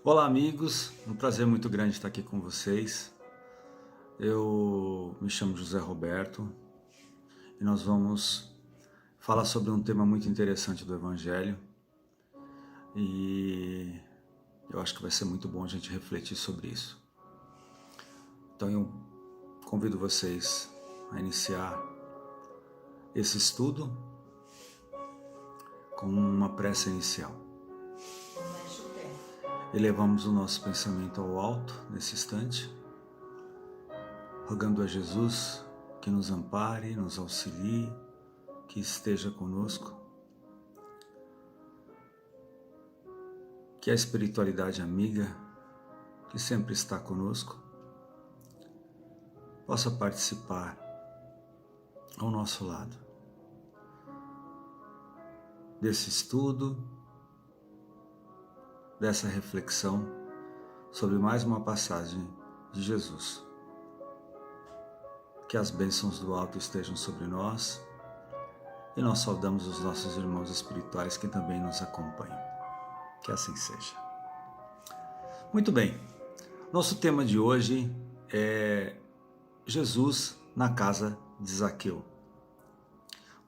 Olá, amigos, um prazer muito grande estar aqui com vocês. Eu me chamo José Roberto e nós vamos falar sobre um tema muito interessante do Evangelho e eu acho que vai ser muito bom a gente refletir sobre isso. Então eu convido vocês a iniciar esse estudo com uma prece inicial. Elevamos o nosso pensamento ao alto nesse instante, rogando a Jesus que nos ampare, nos auxilie, que esteja conosco, que a espiritualidade amiga, que sempre está conosco, possa participar ao nosso lado desse estudo, dessa reflexão sobre mais uma passagem de Jesus. Que as bênçãos do alto estejam sobre nós e nós saudamos os nossos irmãos espirituais que também nos acompanham. Que assim seja. Muito bem, nosso tema de hoje é Jesus na casa de Zaqueu.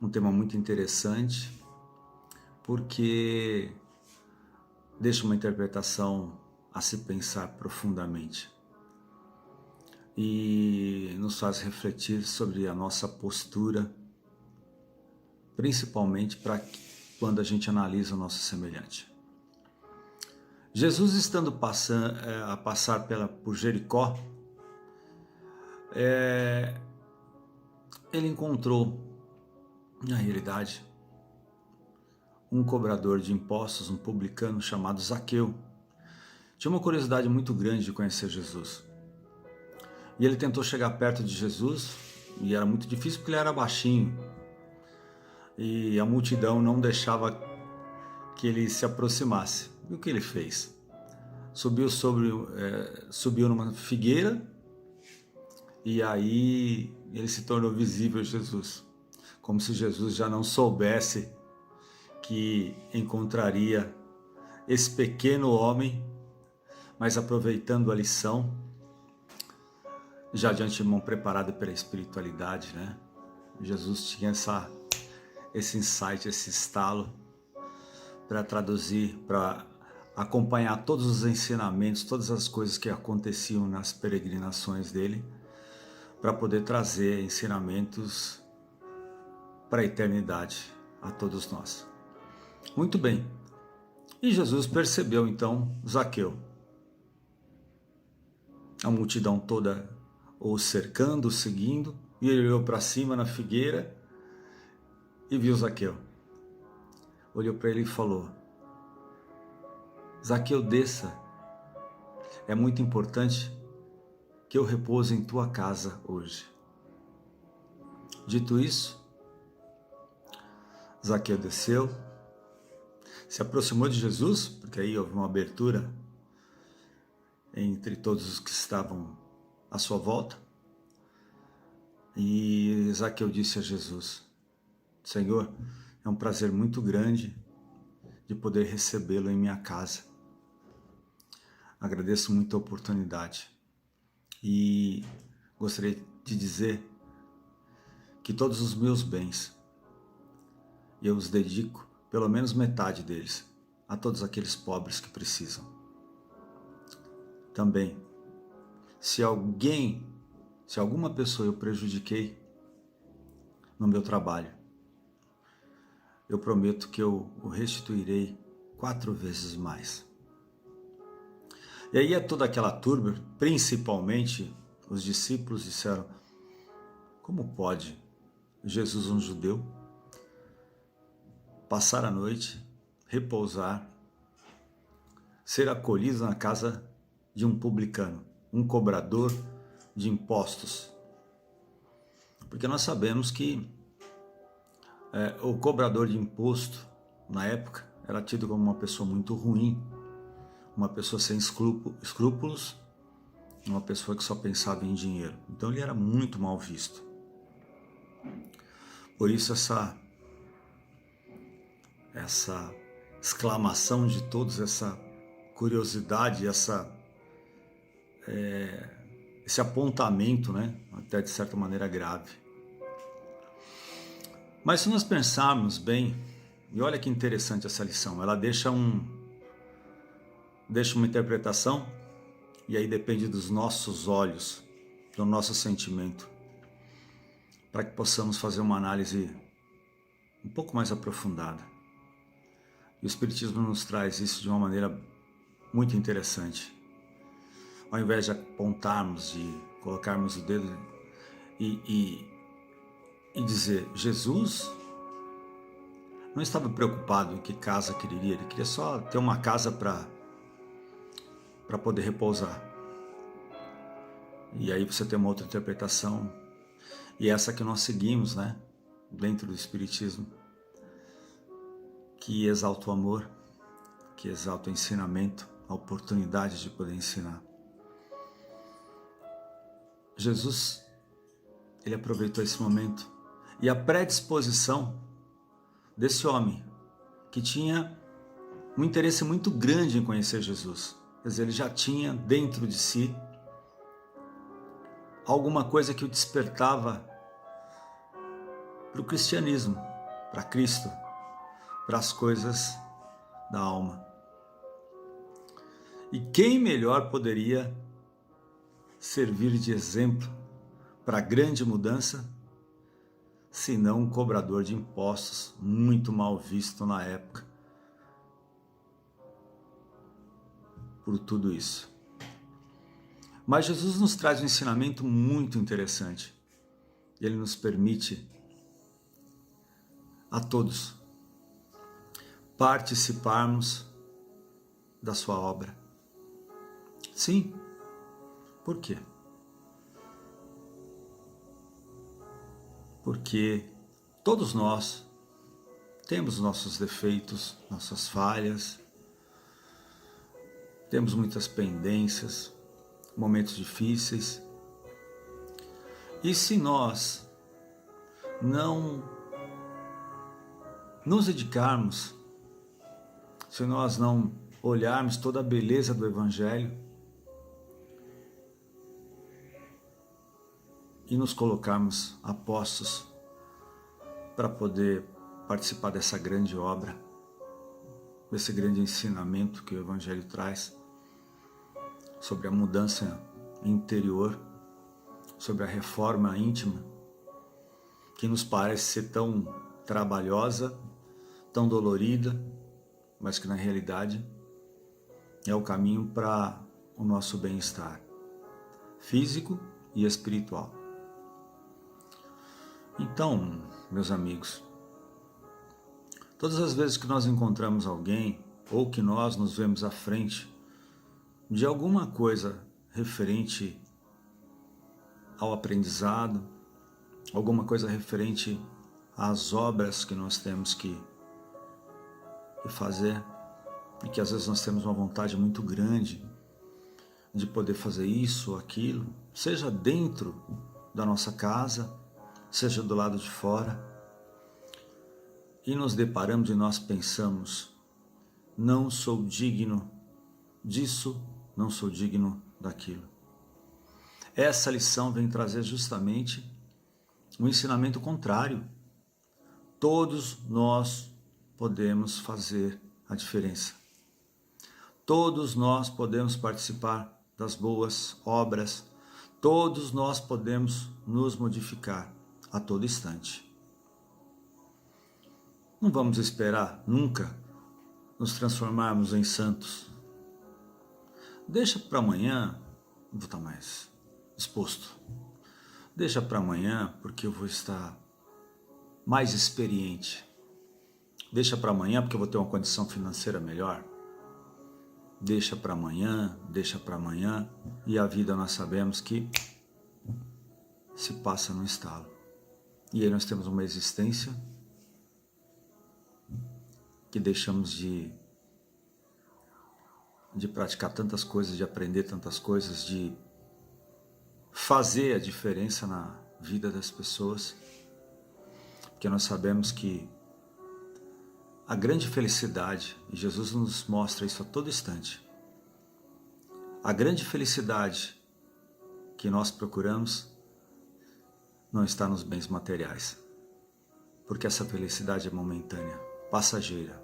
Um tema muito interessante porque deixa uma interpretação a se pensar profundamente e nos faz refletir sobre a nossa postura, principalmente para quando a gente analisa o nosso semelhante. Jesus estando a passar por Jericó, ele encontrou, na realidade, um cobrador de impostos, um publicano chamado Zaqueu. Tinha uma curiosidade muito grande de conhecer Jesus. E ele tentou chegar perto de Jesus, e era muito difícil porque ele era baixinho. E a multidão não deixava que ele se aproximasse. E o que ele fez? Subiu numa figueira, e aí ele se tornou visível a Jesus. Como se Jesus já não soubesse que encontraria esse pequeno homem, mas aproveitando a lição, já de antemão preparado pela espiritualidade, né? Jesus tinha esse insight, esse estalo para traduzir, para acompanhar todos os ensinamentos, todas as coisas que aconteciam nas peregrinações dele, para poder trazer ensinamentos para a eternidade a todos nós. Muito bem, e Jesus percebeu então Zaqueu. A multidão toda o cercando, o seguindo, e ele olhou para cima na figueira e viu Zaqueu. Olhou para ele e falou: Zaqueu, desça, é muito importante que eu repouse em tua casa hoje. Dito isso, Zaqueu desceu, se aproximou de Jesus, porque aí houve uma abertura entre todos os que estavam à sua volta, e Zaqueu disse a Jesus: Senhor, é um prazer muito grande de poder recebê-lo em minha casa. Agradeço muito a oportunidade e gostaria de dizer que todos os meus bens eu os dedico, pelo menos metade deles, a todos aqueles pobres que precisam. Também, se alguma pessoa eu prejudiquei no meu trabalho, eu prometo que eu o restituirei 4 vezes mais. E aí toda aquela turba, principalmente os discípulos, disseram: como pode Jesus, um judeu, passar a noite, repousar, ser acolhido na casa de um publicano, um cobrador de impostos? Porque nós sabemos que o cobrador de imposto, na época, era tido como uma pessoa muito ruim, uma pessoa sem escrúpulos, uma pessoa que só pensava em dinheiro. Então ele era muito mal visto. Por isso essa exclamação de todos, essa curiosidade, esse apontamento, né? Até de certa maneira grave. Mas se nós pensarmos bem, e olha que interessante essa lição, ela deixa uma interpretação, e aí depende dos nossos olhos, do nosso sentimento, para que possamos fazer uma análise um pouco mais aprofundada. E o Espiritismo nos traz isso de uma maneira muito interessante. Ao invés de apontarmos, de colocarmos o dedo e dizer, Jesus não estava preocupado em que casa queria, ele queria só ter uma casa para poder repousar. E aí você tem uma outra interpretação, e essa que nós seguimos, né, dentro do Espiritismo, que exalta o amor, que exalta o ensinamento, a oportunidade de poder ensinar. Jesus, ele aproveitou esse momento e a predisposição desse homem, que tinha um interesse muito grande em conhecer Jesus. Quer dizer, ele já tinha dentro de si alguma coisa que o despertava para o cristianismo, para Cristo, para as coisas da alma. E quem melhor poderia servir de exemplo para a grande mudança, senão um cobrador de impostos muito mal visto na época por tudo isso. Mas Jesus nos traz um ensinamento muito interessante. Ele nos permite a todos participarmos da sua obra. Sim. Por quê? Porque todos nós temos nossos defeitos, nossas falhas, temos muitas pendências, momentos difíceis. E se nós não nos dedicarmos, se nós não olharmos toda a beleza do Evangelho e nos colocarmos a postos para poder participar dessa grande obra, desse grande ensinamento que o Evangelho traz sobre a mudança interior, sobre a reforma íntima, que nos parece ser tão trabalhosa, tão dolorida, mas que na realidade é o caminho para o nosso bem-estar físico e espiritual. Então, meus amigos, todas as vezes que nós encontramos alguém ou que nós nos vemos à frente de alguma coisa referente ao aprendizado, alguma coisa referente às obras que nós temos que fazer, e que às vezes nós temos uma vontade muito grande de poder fazer isso ou aquilo, seja dentro da nossa casa, seja do lado de fora, e nos deparamos e nós pensamos, não sou digno disso, não sou digno daquilo. Essa lição vem trazer justamente um ensinamento contrário. Todos nós podemos fazer a diferença. Todos nós podemos participar das boas obras. Todos nós podemos nos modificar a todo instante. Não vamos esperar nunca nos transformarmos em santos. Deixa para amanhã, vou estar mais disposto. Deixa para amanhã porque eu vou estar mais experiente. Deixa para amanhã porque eu vou ter uma condição financeira melhor. Deixa para amanhã, e a vida nós sabemos que se passa no estalo. E aí nós temos uma existência que deixamos de praticar tantas coisas, de aprender tantas coisas, de fazer a diferença na vida das pessoas, porque nós sabemos que a grande felicidade, e Jesus nos mostra isso a todo instante, A grande felicidade que nós procuramos não está nos bens materiais, porque essa felicidade é momentânea, passageira.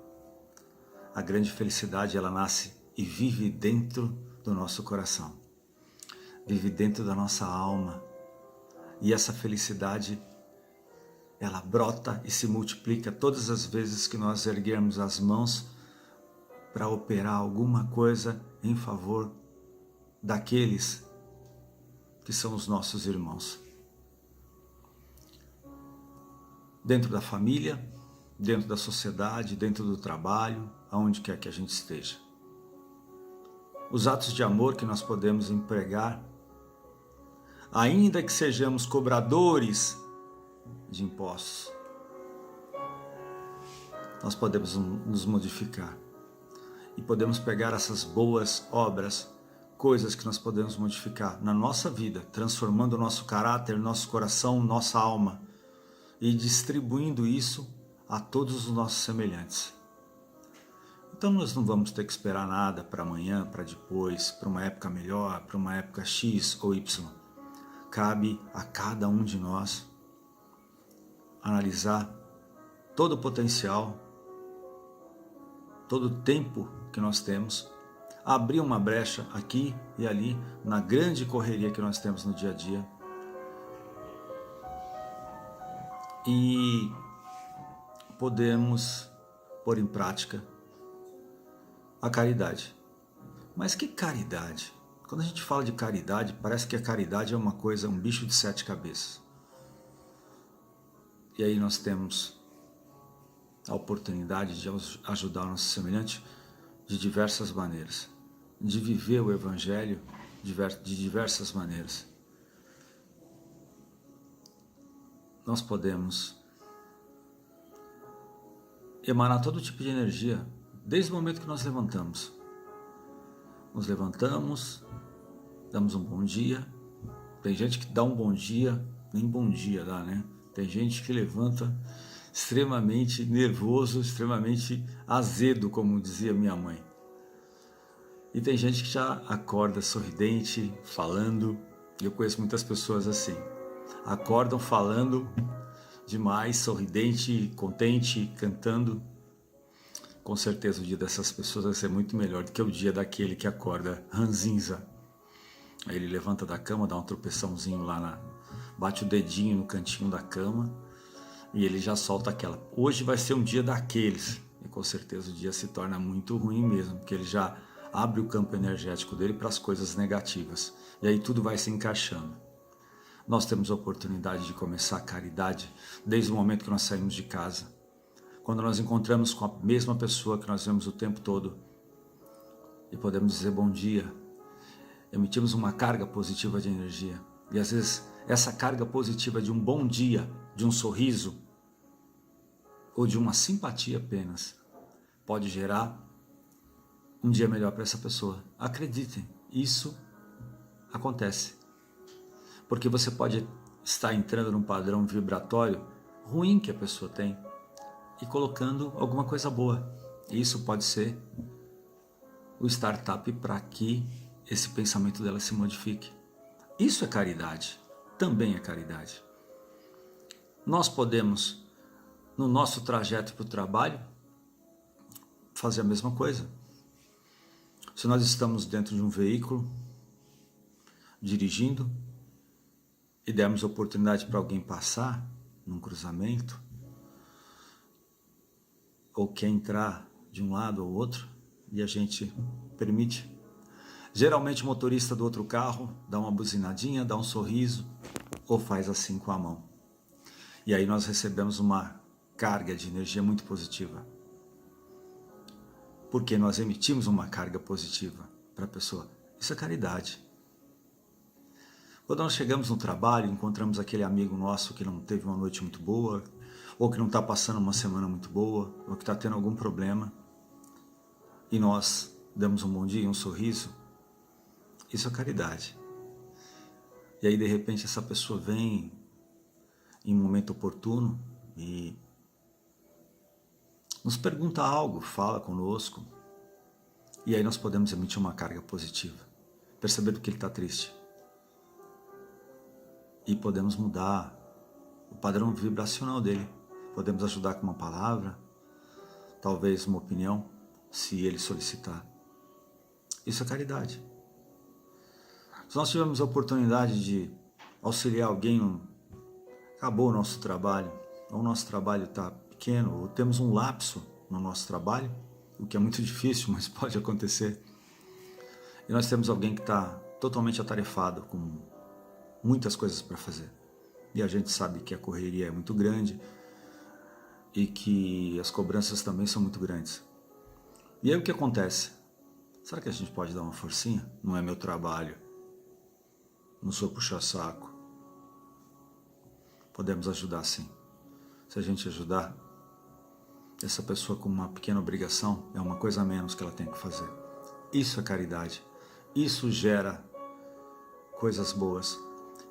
A grande felicidade, ela nasce e vive dentro do nosso coração, vive dentro da nossa alma, e essa felicidade, ela brota e se multiplica todas as vezes que nós erguermos as mãos para operar alguma coisa em favor daqueles que são os nossos irmãos. Dentro da família, dentro da sociedade, dentro do trabalho, aonde quer que a gente esteja. Os atos de amor que nós podemos empregar, ainda que sejamos cobradores de impostos, nós podemos nos modificar e podemos pegar essas boas obras, coisas que nós podemos modificar na nossa vida, transformando o nosso caráter, nosso coração, nossa alma e distribuindo isso a todos os nossos semelhantes. Então nós não vamos ter que esperar nada para amanhã, para depois, para uma época melhor, para uma época X ou Y. Cabe a cada um de nós analisar todo o potencial, todo o tempo que nós temos, abrir uma brecha aqui e ali na grande correria que nós temos no dia a dia e podemos pôr em prática a caridade. Mas que caridade? Quando a gente fala de caridade, parece que a caridade é uma coisa, um bicho de 7 cabeças. E aí nós temos a oportunidade de ajudar o nosso semelhante de diversas maneiras, de viver o Evangelho de diversas maneiras. Nós podemos emanar todo tipo de energia, desde o momento que nós levantamos. Nos levantamos, damos um bom dia. Tem gente que dá um bom dia, nem bom dia dá, né? Tem gente que levanta extremamente nervoso, extremamente azedo, como dizia minha mãe. E tem gente que já acorda sorridente, falando. Eu conheço muitas pessoas assim. Acordam falando demais, sorridente, contente, cantando. Com certeza o dia dessas pessoas vai ser muito melhor do que o dia daquele que acorda ranzinza. Aí ele levanta da cama, dá um tropeçãozinho lá, bate o dedinho no cantinho da cama e ele já solta aquela. Hoje vai ser um dia daqueles. E com certeza o dia se torna muito ruim mesmo, porque ele já abre o campo energético dele para as coisas negativas. E aí tudo vai se encaixando. Nós temos a oportunidade de começar a caridade desde o momento que nós saímos de casa. Quando nós encontramos com a mesma pessoa que nós vemos o tempo todo e podemos dizer bom dia, emitimos uma carga positiva de energia. E às vezes essa carga positiva de um bom dia, de um sorriso ou de uma simpatia apenas pode gerar um dia melhor para essa pessoa. Acreditem, isso acontece. Porque você pode estar entrando num padrão vibratório ruim que a pessoa tem e colocando alguma coisa boa. E isso pode ser o startup para que esse pensamento dela se modifique. Isso é caridade, também é caridade. Nós podemos, no nosso trajeto para o trabalho, fazer a mesma coisa. Se nós estamos dentro de um veículo, dirigindo, e dermos oportunidade para alguém passar num cruzamento, ou quer entrar de um lado ou outro, e a gente permite. Geralmente o motorista do outro carro dá uma buzinadinha, dá um sorriso, ou faz assim com a mão. E aí nós recebemos uma carga de energia muito positiva. Porque nós emitimos uma carga positiva para a pessoa. Isso é caridade. Quando nós chegamos no trabalho, encontramos aquele amigo nosso que não teve uma noite muito boa, ou que não está passando uma semana muito boa, ou que está tendo algum problema, e nós damos um bom dia, um sorriso, isso é caridade. E aí de repente essa pessoa vem em um momento oportuno e nos pergunta algo, fala conosco, e aí nós podemos emitir uma carga positiva. perceber porque ele está triste. E podemos mudar o padrão vibracional dele. Podemos ajudar com uma palavra, talvez uma opinião, se ele solicitar. Isso é caridade. Se nós tivermos a oportunidade de auxiliar alguém, acabou o nosso trabalho, ou o nosso trabalho está pequeno, ou temos um lapso no nosso trabalho, o que é muito difícil, mas pode acontecer, e nós temos alguém que está totalmente atarefado, com muitas coisas para fazer, e a gente sabe que a correria é muito grande, e que as cobranças também são muito grandes. E aí o que acontece? Será que a gente pode dar uma forcinha? Não é meu trabalho, não sou puxa-saco. Podemos ajudar sim. Se a gente ajudar essa pessoa com uma pequena obrigação, é uma coisa a menos que ela tem que fazer. Isso é caridade. Isso gera coisas boas.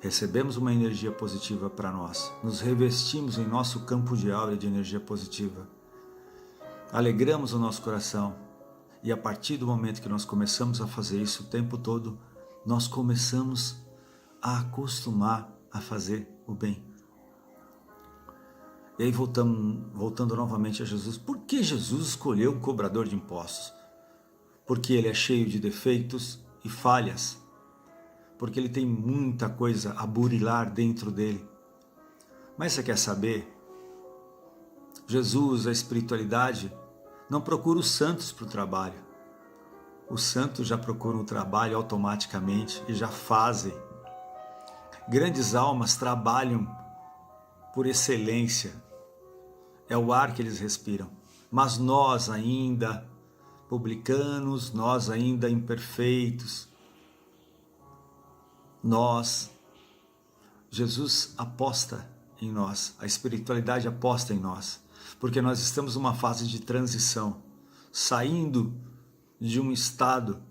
Recebemos uma energia positiva para nós. Nos revestimos em nosso campo de aura de energia positiva. Alegramos o nosso coração. E a partir do momento que nós começamos a fazer isso o tempo todo, nós começamos a acostumar a fazer o bem. E aí voltando novamente a Jesus. Por que Jesus escolheu o cobrador de impostos? Porque ele é cheio de defeitos e falhas. Porque ele tem muita coisa a burilar dentro dele. Mas você quer saber? Jesus, a espiritualidade, não procura os santos para o trabalho. Os santos já procuram o trabalho automaticamente e já fazem. Grandes almas trabalham por excelência. É o ar que eles respiram. Mas nós ainda, publicanos, nós ainda imperfeitos, Jesus aposta em nós, a espiritualidade aposta em nós, porque nós estamos numa fase de transição, saindo de um estado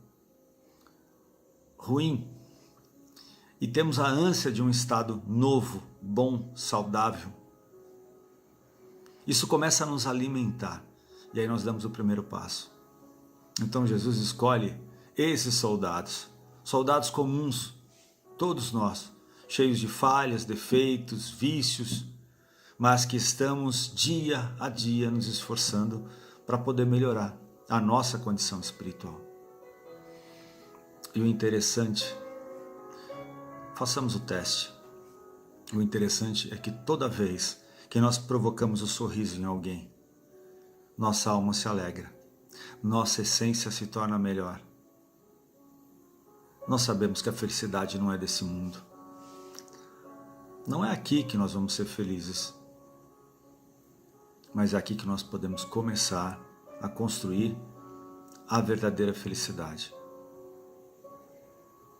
ruim e temos a ânsia de um estado novo, bom, saudável. Isso começa a nos alimentar e aí nós damos o primeiro passo. Então Jesus escolhe esses soldados comuns, todos nós, cheios de falhas, defeitos, vícios, mas que estamos dia a dia nos esforçando para poder melhorar a nossa condição espiritual. E o interessante, façamos o teste. O interessante é que toda vez que nós provocamos o sorriso em alguém, nossa alma se alegra, nossa essência se torna melhor. Nós sabemos que a felicidade não é desse mundo. Não é aqui que nós vamos ser felizes, mas é aqui que nós podemos começar a construir a verdadeira felicidade.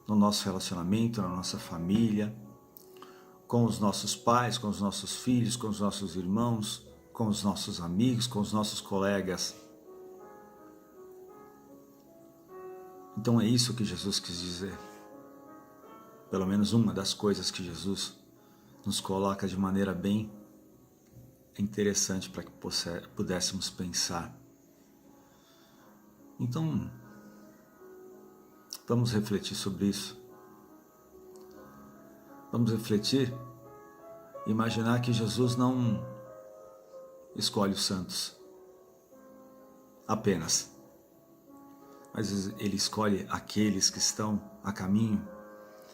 No nosso relacionamento, na nossa família, com os nossos pais, com os nossos filhos, com os nossos irmãos, com os nossos amigos, com os nossos colegas. Então é isso que Jesus quis dizer. Pelo menos uma das coisas que Jesus nos coloca de maneira bem interessante para que pudéssemos pensar. Então, vamos refletir sobre isso. Vamos refletir e imaginar que Jesus não escolhe os santos apenas, mas ele escolhe aqueles que estão a caminho,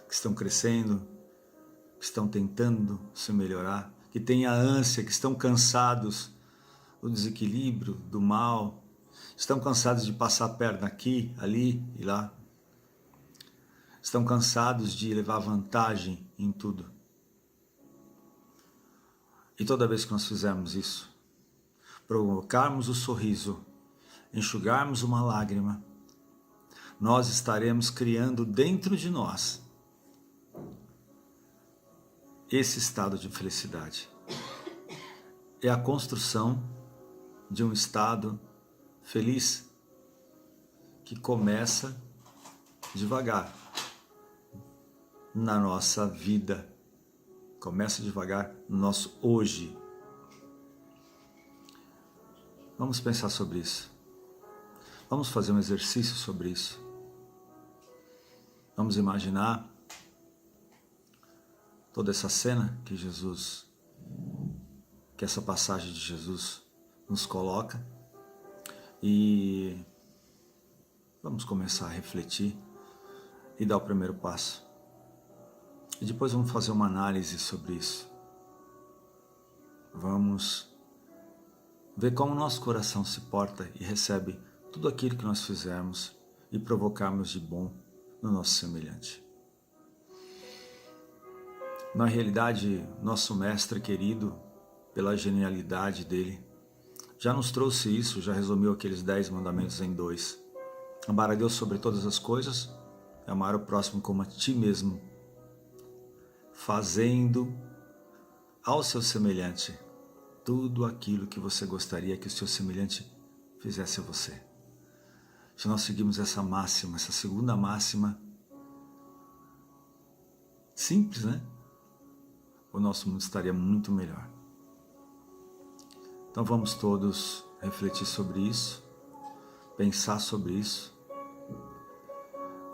que estão crescendo, que estão tentando se melhorar, que têm a ânsia, que estão cansados do desequilíbrio, do mal, estão cansados de passar a perna aqui, ali e lá, estão cansados de levar vantagem em tudo. E toda vez que nós fizermos isso, provocarmos o sorriso, enxugarmos uma lágrima, nós estaremos criando dentro de nós esse estado de felicidade. É a construção de um estado feliz que começa devagar na nossa vida, começa devagar no nosso hoje. Vamos pensar sobre isso. Vamos fazer um exercício sobre isso. Vamos imaginar toda essa cena que essa passagem de Jesus nos coloca, e vamos começar a refletir e dar o primeiro passo. E depois vamos fazer uma análise sobre isso. Vamos ver como o nosso coração se porta e recebe tudo aquilo que nós fizermos e provocarmos de bom no nosso semelhante. Na realidade, nosso mestre querido, pela genialidade dele, já nos trouxe isso, já resumiu aqueles 10 mandamentos em 2. Amar a Deus sobre todas as coisas, amar o próximo como a ti mesmo, fazendo ao seu semelhante tudo aquilo que você gostaria que o seu semelhante fizesse a você. Se nós seguirmos essa máxima, essa segunda máxima, simples, né? O nosso mundo estaria muito melhor. Então vamos todos refletir sobre isso, pensar sobre isso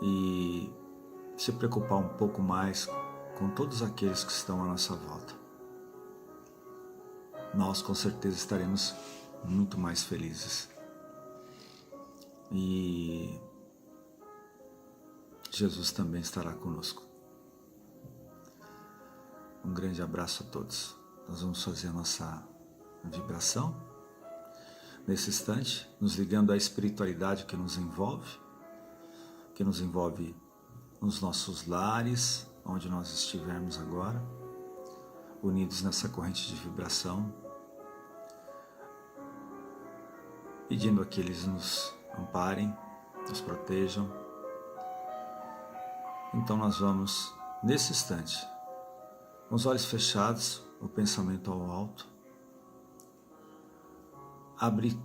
e se preocupar um pouco mais com todos aqueles que estão à nossa volta. Nós com certeza estaremos muito mais felizes. E Jesus também estará conosco. Um grande abraço a todos. Nós vamos fazer a nossa vibração nesse instante, nos ligando à espiritualidade que nos envolve nos nossos lares, onde nós estivermos agora, unidos nessa corrente de vibração, pedindo a que eles nos amparem, nos protejam. Então nós vamos, nesse instante, com os olhos fechados, o pensamento ao alto, abrir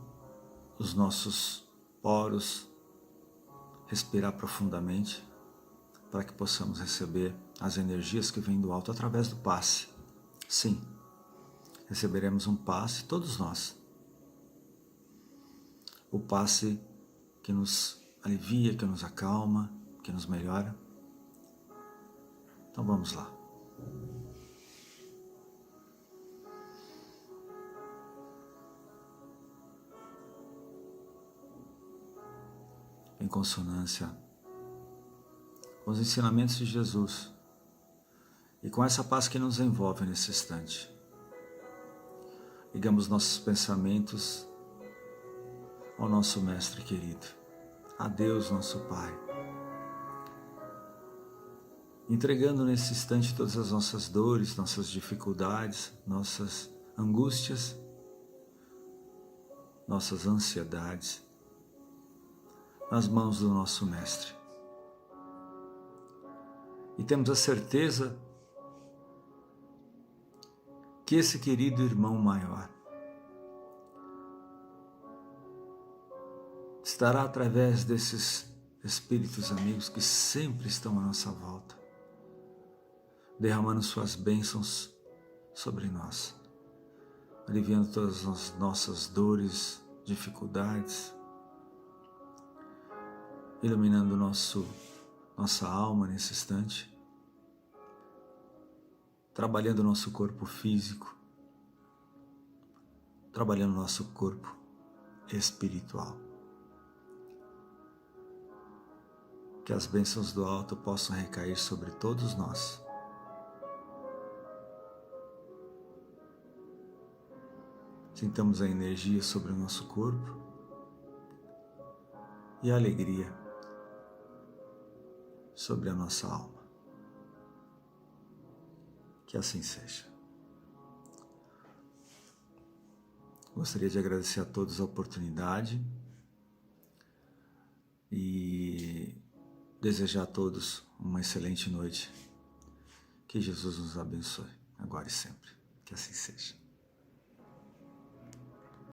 os nossos poros, respirar profundamente, para que possamos receber as energias que vêm do alto através do passe. Sim, receberemos um passe, todos nós. O passe que nos alivia, que nos acalma, que nos melhora. Então vamos lá. Em consonância com os ensinamentos de Jesus e com essa paz que nos envolve nesse instante, ligamos nossos pensamentos ao nosso Mestre querido, a Deus nosso Pai, entregando nesse instante todas as nossas dores, nossas dificuldades, nossas angústias, nossas ansiedades, nas mãos do nosso Mestre. E temos a certeza que esse querido irmão maior estará através desses espíritos amigos que sempre estão à nossa volta, derramando suas bênçãos sobre nós, aliviando todas as nossas dores, dificuldades, iluminando nossa alma nesse instante, trabalhando o nosso corpo físico, trabalhando o nosso corpo espiritual. Que as bênçãos do alto possam recair sobre todos nós. Sintamos a energia sobre o nosso corpo e a alegria sobre a nossa alma. Que assim seja. Gostaria de agradecer a todos a oportunidade e desejar a todos uma excelente noite. Que Jesus nos abençoe, agora e sempre. Que assim seja.